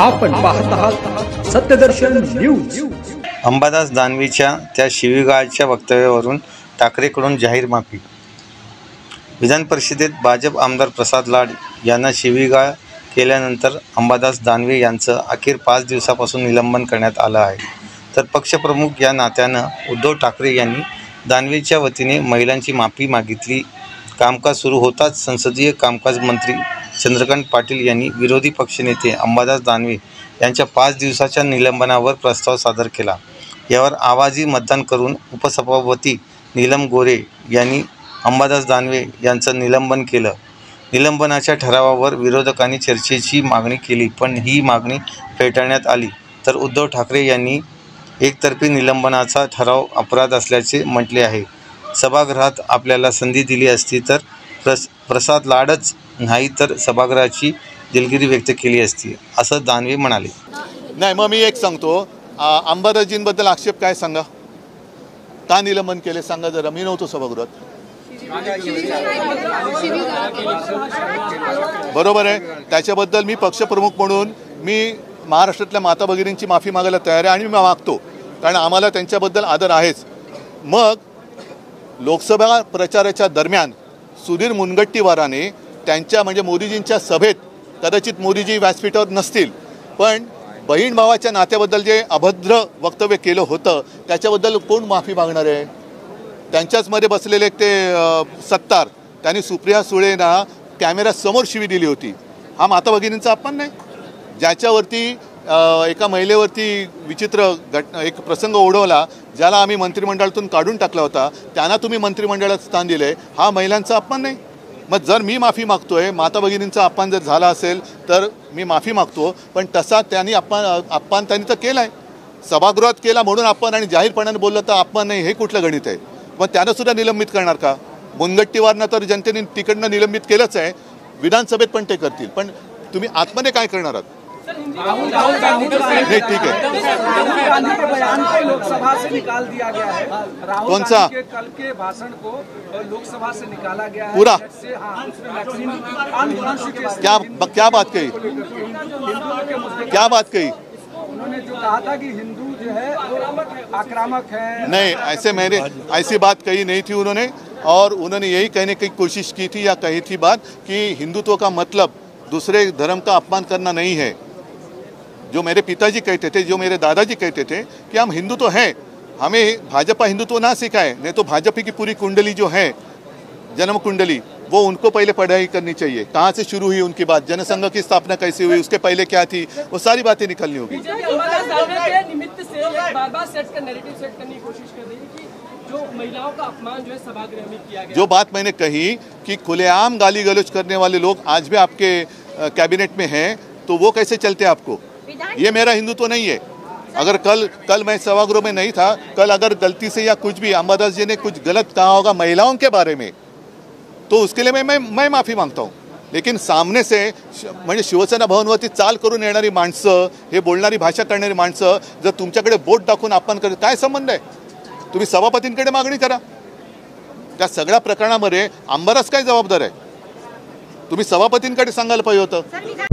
आपण पाहत आहात सत्यदर्शन न्यूज। अंबादास दानवेच्या त्या शिवीगाळच्या वक्तव्यावरून ठाकरेंकडून जाहीर माफी। विधान परिषदेत भाजप आमदार प्रसाद लाड यांना शिवीगाळ केल्यानंतर अंबादास दानवे यांचं अखेर 5 दिवसापासून निलंबन करण्यात आलं आहे। तर पक्षप्रमुख या नात्यानं उद्धव ठाकरे यांनी दानवेच्या वतीने महिलांची माफी मागितली। कामकाज सुरू होताच संसदीय कामकाज मंत्री चंद्रकांत पाटील यांनी विरोधी पक्षनेते अंबादास दानवे यांच्या 5 दिवसाच्या निलंबनावर प्रस्ताव सादर केला। यावर आवाजी मतदान करून उपसभापती नीलम गोरे यांनी अंबादास दानवे यांचं निलंबन केलं। निलंबनाच्या ठरावावर विरोधकांनी चर्चेची मागणी केली, पण ही मागणी फेटाळण्यात आली। तर उद्धव ठाकरे यांनी एकतर्फी निलंबनाचा ठराव अपराध असल्याचे म्हटले आहे। सभागृहात आपल्याला संधी दिली असती तर प्रसाद लाडच नाही तर सभागृहाची दिलगिरी व्यक्त केली असती, असं दानवे म्हणाले। नाही, मग मी एक सांगतो, अंबादासजींबद्दल आक्षेप काय सांगा, का निलंबन केले सांगा जरा। मी नव्हतो सभागृहात, बरोबर आहे। त्याच्याबद्दल मी पक्षप्रमुख म्हणून मी महाराष्ट्रातल्या माता भगिनींची माफी मागायला तयार आहे आणि मी मागतो, कारण आम्हाला त्यांच्याबद्दल आदर आहेच। मग लोकसभा प्रचाराच्या दरम्यान सुधीर मुनगंटीवाराने त्यांच्या म्हणजे मोदीजींच्या सभेत, कदाचित मोदीजी व्यासपीठावर नसतील, पण बहीण भावाच्या नात्याबद्दल जे अभद्र वक्तव्य केलं होतं त्याच्याबद्दल कोण माफी मागणार आहे? त्यांच्याच मध्ये बसलेले ते सत्तार, त्यांनी सुप्रिया सुळेंना कॅमेऱ्यासमोर शिवी दिली होती। हा माता भगिनींचा अपमान नाही? ज्याच्यावरती एका महिलेवरती विचित्र एक प्रसंग ओढवला, ज्याला आम्ही मंत्रिमंडळातून काढून टाकला होता, त्यांना तुम्ही मंत्रिमंडळात स्थान दिले, हा महिलांचा अपमान नाही? मग जर मी माफी मागतोय, माता भगिनींचा अपमान जर झाला असेल तर मी माफी मागतो, पण तसा त्यांनी अपमान त्यांनी तर केला आहे, सभागृहात केला म्हणून अपमान, आणि जाहीरपणाने बोललं तर अपमान नाही, हे कुठलं गणित आहे? मग त्यांना सुद्धा निलंबित करणार का? मुनगंटीवारनं तर जनतेने तिकडनं निलंबित केलंच आहे, विधानसभेत पण ते करतील, पण तुम्ही आतमध्ये काय करणार आहात? नहीं, ठीक है। लोकसभा से निकाल दिया गया है। कौन सा? कल के भाषण को लोकसभा से निकाला गया है पूरा? क्या बात कही? क्या बात कही? उन्होंने जो कहा था कि हिंदू जो है वो आक्रामक है। नहीं, ऐसी बात कही नहीं थी उन्होंने, और उन्होंने यही कहने की कोशिश की थी या कही थी बात कि हिंदुत्व का मतलब दूसरे धर्म का अपमान करना नहीं है। जो मेरे पिताजी कहते थे, जो मेरे दादाजी कहते थे कि हम हिंदू तो हैं, हमें भाजपा हिंदुत्व ना सिखाए, नहीं तो भाजपा की पूरी कुंडली जो है, जन्म कुंडली, वो उनको पहले पढ़ाई करनी चाहिए। कहाँ से शुरू हुई उनकी बात, जनसंघ की स्थापना कैसे हुई, उसके पहले क्या थी, वो सारी बातें निकलनी होगी। जो महिलाओं का अपमान जो है सभागृह में किया गया, जो बात मैंने कही कि खुलेआम गाली गलौज करने वाले लोग आज भी आपके कैबिनेट में हैं, तो वो कैसे चलते आपको? ये मेरा हिंदुत्व नहीं है। अगर कल मैं सभागृह में नहीं था, कल अगर गलती से या कुछ भी अंबादास जी ने कुछ गलत कहा होगा महिलाओं के बारे में, तो उसके लिए मैं माफी मांगता हूँ। लेकिन सामने से म्हणजे शिवसेना भवनवरती चाल करून येणारी माणसं, हे बोलणारी भाषा करणारी माणसं जर तुमच्याकडे बोट दाखवून अपमान करत, काय संबंध आहे? तुम्ही सभापतींकडे मागणी करा। त्या सगळ्या प्रकरणामध्ये अंबादास काय जबाबदार आहे? तुम्ही सभापतींकडे सांगायला पाहिजे होतं।